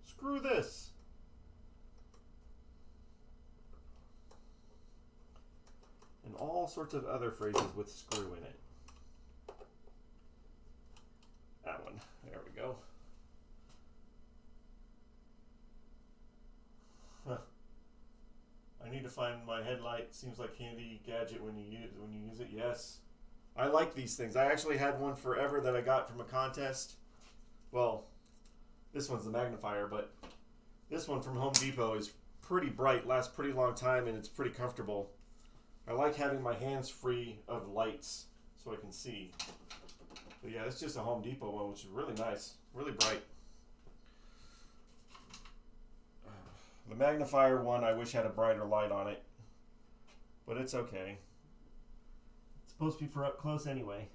Screw this! And all sorts of other phrases with screw in it. That one. There we go. Huh. I need to find my headlight. Seems like handy gadget when you use it. Yes. I like these things. I actually had one forever that I got from a contest. Well, this one's the magnifier, but this one from Home Depot is pretty bright, lasts pretty long time, and it's pretty comfortable. I like having my hands free of lights so I can see. But yeah, it's just a Home Depot one, which is really nice, really bright. The magnifier one I wish had a brighter light on it, but it's okay. It's supposed to be for up close anyway.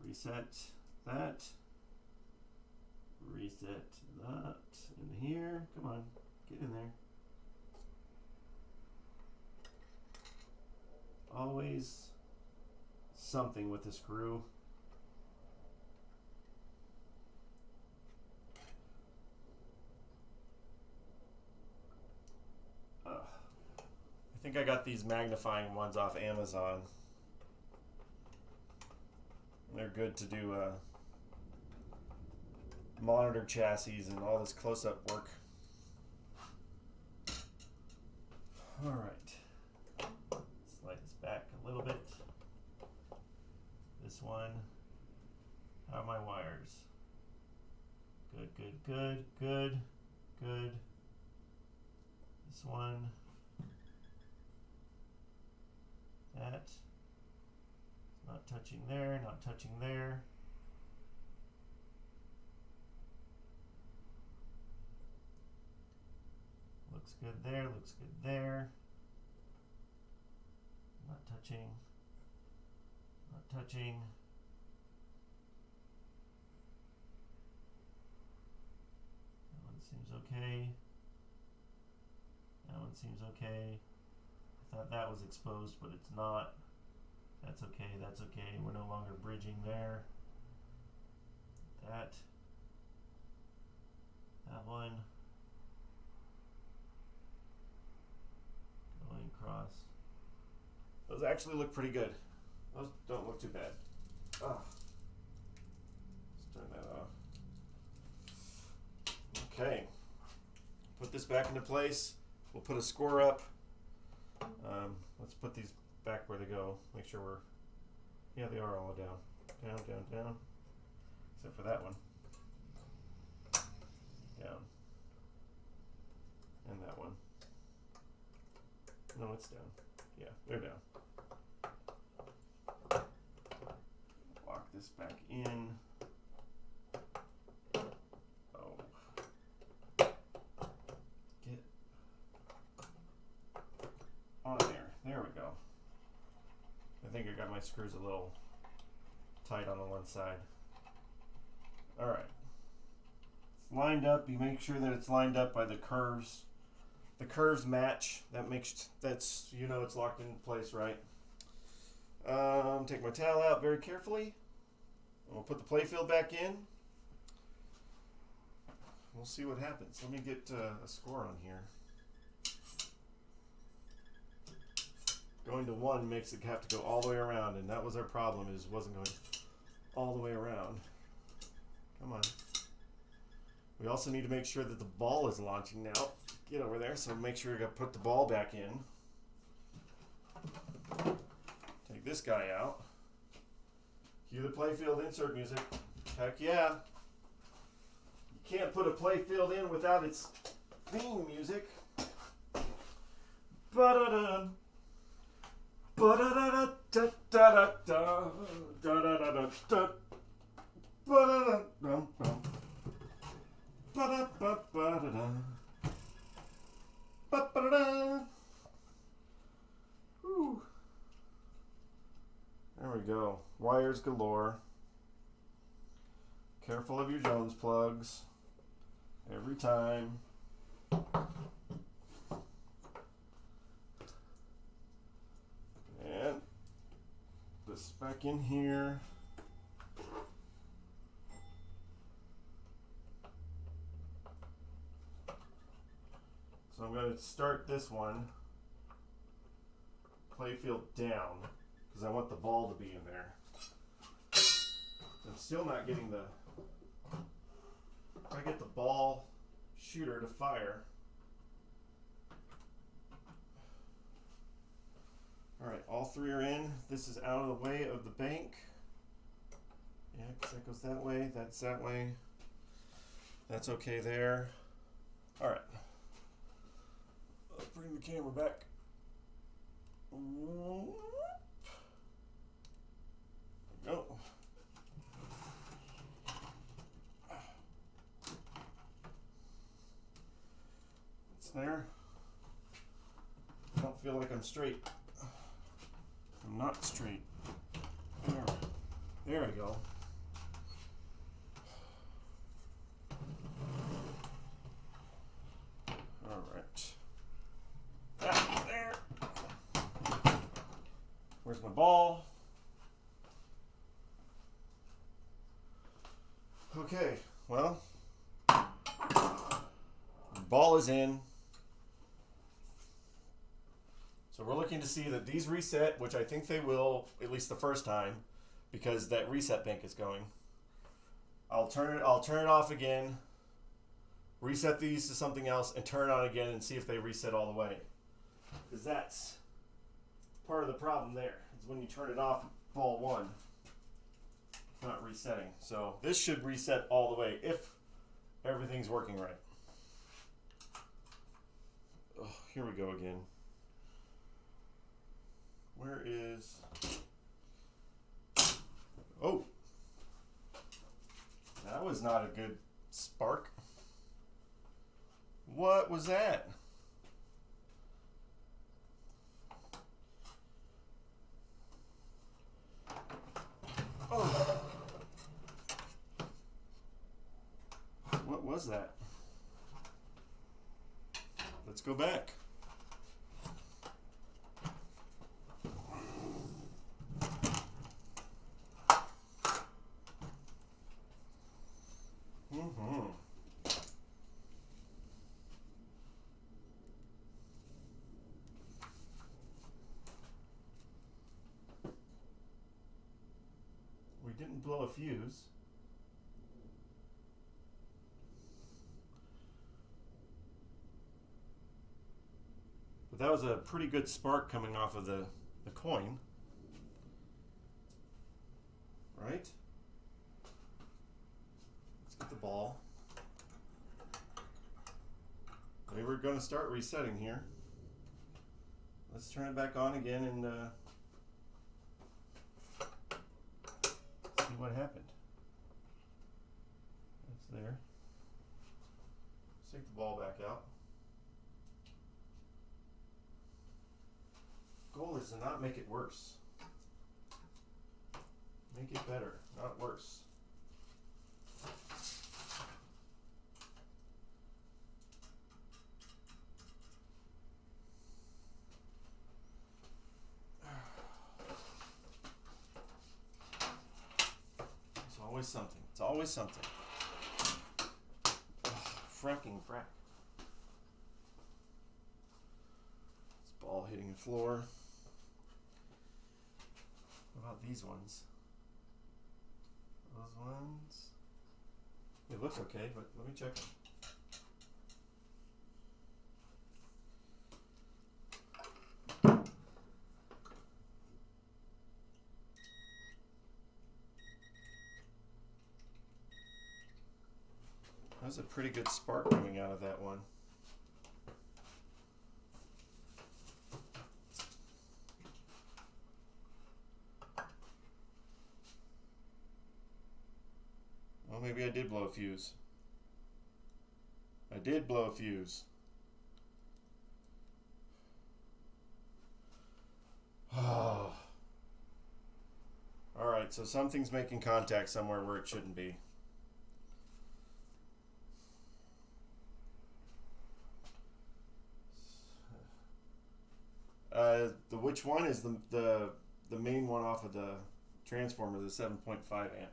Reset that. Reset that in here. Come on, get in there. Always something with the screw. I think I got these magnifying ones off Amazon. They're good to do monitor chassis and all this close-up work. All right, slide this back a little bit. This one, how are my wires? Good, good, good, good, good. This one, that. Not touching there, not touching there. Looks good there, looks good there. Not touching, not touching. That one seems okay. That one seems okay. I thought that was exposed, but it's not. That's okay, that's okay. We're no longer bridging there. That one. Going across. Those actually look pretty good. Those don't look too bad. Oh. Let's turn that off. Okay. Put this back into place. We'll put a score up. Let's put these back where they go. Make sure yeah, they are all down. Down, down, down. Except for that one. Down. And that one. No, it's down. Yeah, they're down. Lock this back in. Oh. Get on there. There we go. I think I got my screws a little tight on the one side. All right. It's lined up. You make sure that it's lined up by the curves. The curves match. That's you know it's locked in place, right? Take my towel out very carefully. We'll put the playfield back in. We'll see what happens. Let me get a score on here. Going to 1 makes it have to go all the way around, and that was our problem, is it wasn't going all the way around. Come on. We also need to make sure that the ball is launching now. Get over there, so make sure you put the ball back in. Take this guy out. Cue the playfield insert music. Heck yeah. You can't put a playfield in without its theme music. Ba-da-da. Ba-da-da-da, da-da-da-da, da-da-da-da, ba-da-da-dum, dum. Ba-da-ba-ba-da-da. Ba-ba-da-da. Whew. There we go. Wires galore. Careful of your Jones plugs. Every time. And this back in here. So I'm going to start this one playfield down because I want the ball to be in there. I'm still not getting the. I get the ball shooter to fire. All right, all 3 are in. This is out of the way of the bank. Yeah, because that goes that way. That's that way. That's okay there. All right. Let's bring the camera back. There we go. It's there. I don't feel like I'm straight. I'm not straight. There we go. All right. Ah, there. Where's my ball? Okay, well, the ball is in. So we're looking to see that these reset, which I think they will, at least the first time, because that reset bank is going. I'll turn it off again, reset these to something else, and turn it on again and see if they reset all the way. Because that's part of the problem there, is when you turn it off, ball 1, it's not resetting. So this should reset all the way if everything's working right. Oh, here we go again. Where is... Oh! That was not a good spark. What was that? Oh! What was that? Let's go back. We didn't blow a fuse. But that was a pretty good spark coming off of the coin. Right? Let's get the ball. We were going to start resetting here. Let's turn it back on again and see what happened. It's there. Let's take the ball back out. Goal is to not make it worse. Make it better, not worse. It's always something. It's always something. Fracking frack. This ball hitting the floor. What about these ones? Those ones? It looks okay, but let me check them. That was a pretty good spark coming out of that one. Well, maybe I did blow a fuse. I did blow a fuse. Oh. Alright, so something's making contact somewhere where it shouldn't be. The which one is the main one off of the transformer, the 7.5 amp.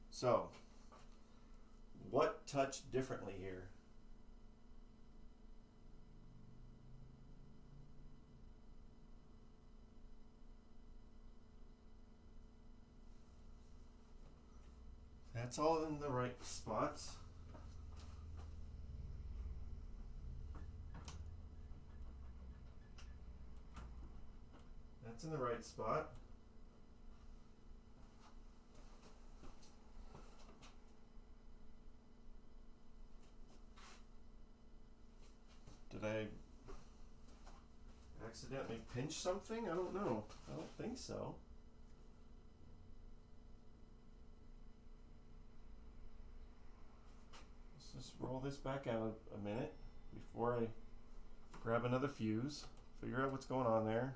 So, what touched differently here? That's all in the right spots. That's in the right spot. Did I accidentally pinch something? I don't know. I don't think so. Let's just roll this back out a minute before I grab another fuse, figure out what's going on there.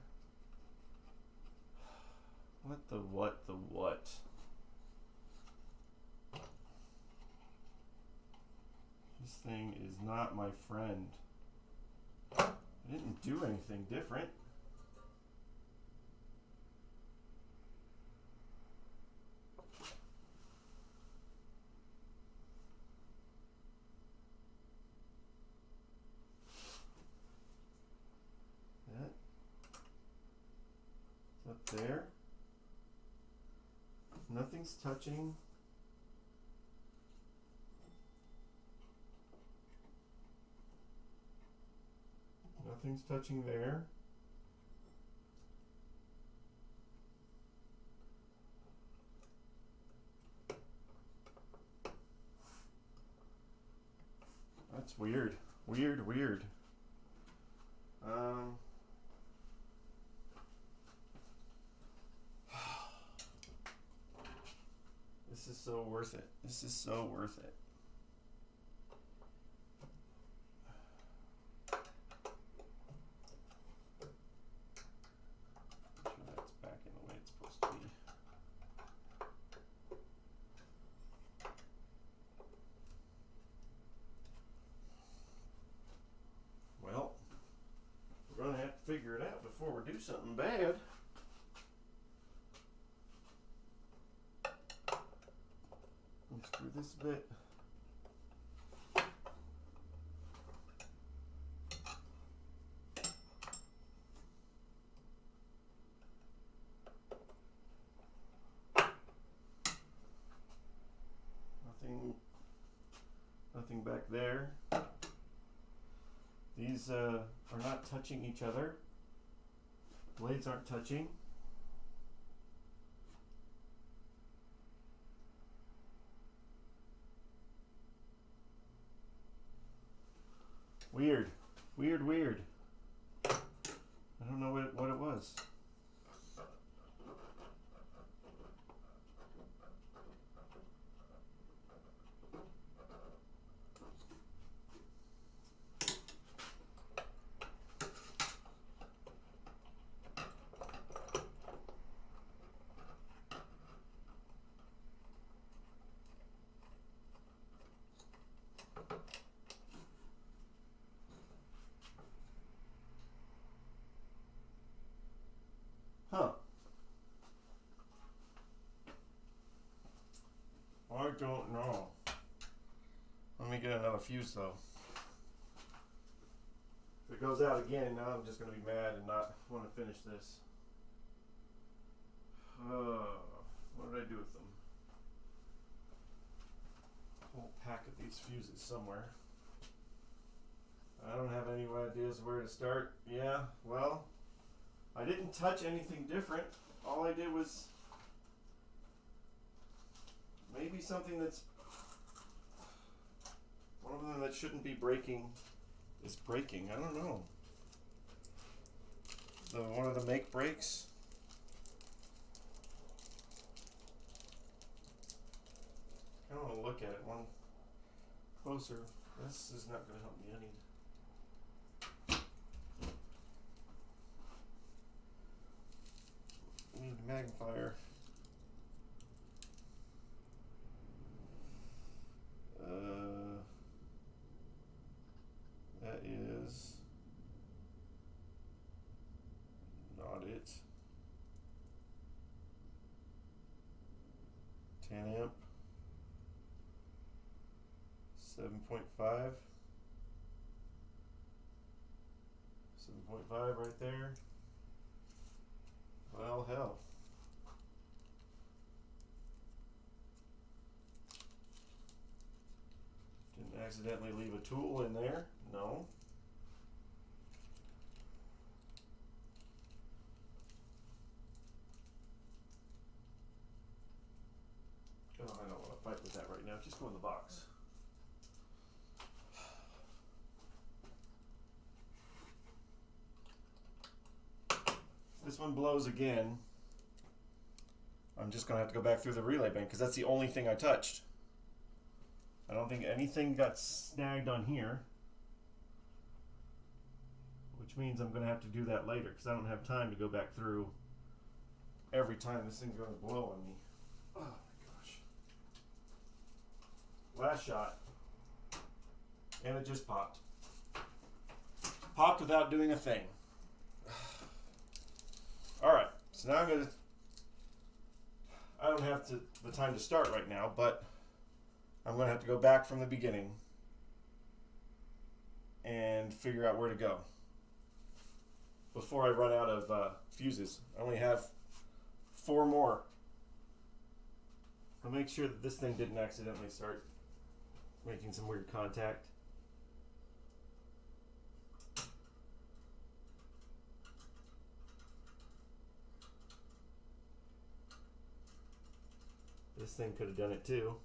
What the what the what? This thing is not my friend. I didn't do anything different. That. It's up there. Nothing's touching. Nothing's touching there. That's weird. Weird. This is so worth it. This is so worth it. Make sure that's back in the way it's supposed to be. Well, we're gonna have to figure it out before we do something bad. Unscrew this bit. Nothing back there. These are not touching each other. Blades aren't touching. Weird. I don't know what it was. don't know. Let me get another fuse though. If it goes out again, now I'm just going to be mad and not want to finish this. What did I do with them? Whole pack of these fuses somewhere. I don't have any ideas where to start. Yeah, well, I didn't touch anything different. All I did was maybe something that's one of them that shouldn't be breaking is breaking. I don't know. One of the make breaks. I don't want to look at it one closer. This is not going to help me any. I need a magnifier. That is not it. 10 amp. 7.5. 7.5 right there. Well, hell. Didn't accidentally leave a tool in there? No. Oh, I don't want to fight with that right now. Just go in the box. This one blows again. I'm just going to have to go back through the relay bank because that's the only thing I touched. I don't think anything got snagged on here, which means I'm going to have to do that later because I don't have time to go back through every time this thing's going to blow on me. Oh my gosh. Last shot. And it just popped. Popped without doing a thing. Alright, so now I don't have the time to start right now, but I'm going to have to go back from the beginning and figure out where to go before I run out of fuses. I only have 4 more. I'll make sure that this thing didn't accidentally start making some weird contact. This thing could have done it too.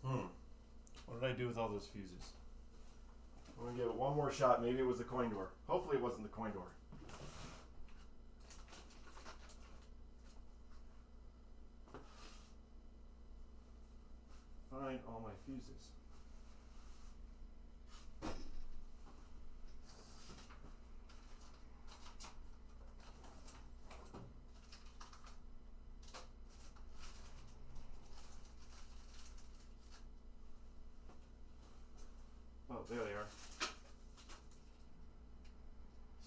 What did I do with all those fuses? I'm going to give it one more shot. Maybe it was the coin door. Hopefully it wasn't the coin door. Find all my fuses. Oh, there they are.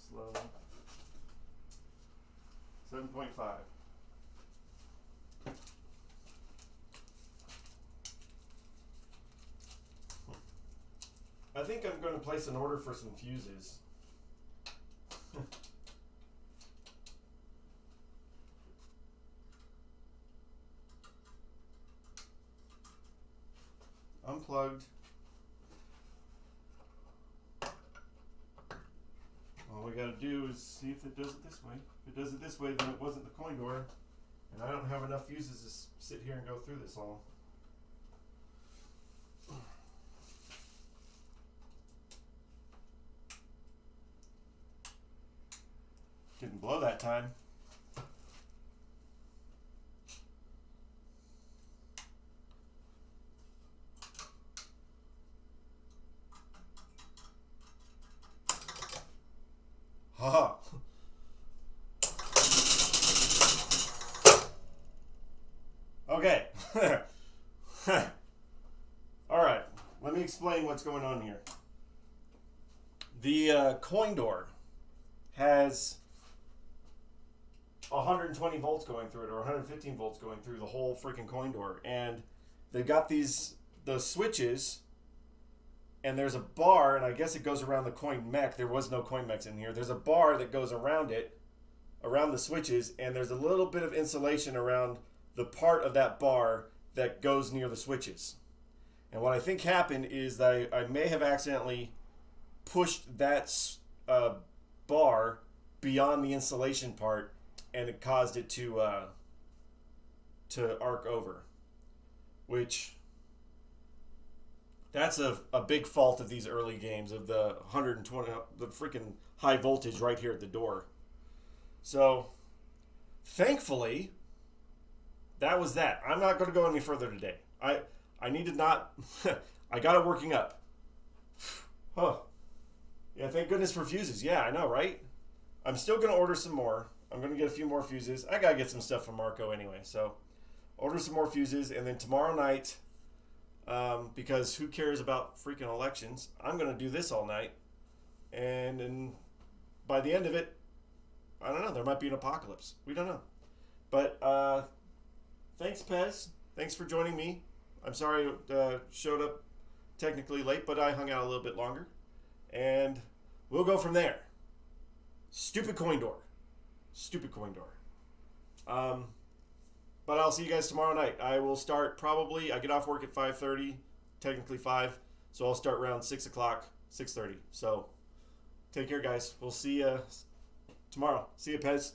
Slow. 7.5. I think I'm going to place an order for some fuses. Unplugged. All we got to do is see if it does it this way. If it does it this way, then it wasn't the coin door. And I don't have enough fuses to sit here and go through this all. Didn't blow that time. Haha. Okay. All right. Let me explain what's going on here. The coin door has 120 120 volts going through it or 115 volts going through the whole freaking coin door. And they've got the switches, and there's a bar, and I guess it goes around the coin mech. There was no coin mechs in here. There's a bar that goes around it, around the switches, and there's a little bit of insulation around the part of that bar that goes near the switches. And what I think happened is that I may have accidentally pushed that bar beyond the insulation part, and it caused it to arc over, which that's a big fault of these early games, of the 120, the freaking high voltage right here at the door. So thankfully that was that. I'm not going to go any further today. I need to not I got it working up. Huh. Yeah, thank goodness for fuses. Yeah, I know, right? I'm still going to order some more. I'm going to get a few more fuses. I got to get some stuff from Marco anyway. So order some more fuses. And then tomorrow night, because who cares about freaking elections, I'm going to do this all night. And by the end of it, I don't know. There might be an apocalypse. We don't know. But thanks, Pez. Thanks for joining me. I'm sorry I showed up technically late, but I hung out a little bit longer. And we'll go from there. Stupid coin door. Stupid coin door. But I'll see you guys tomorrow night. I will start probably, I get off work at 5:30, technically 5. So I'll start around 6 o'clock, 6:30. So take care, guys. We'll see you tomorrow. See you, Pez.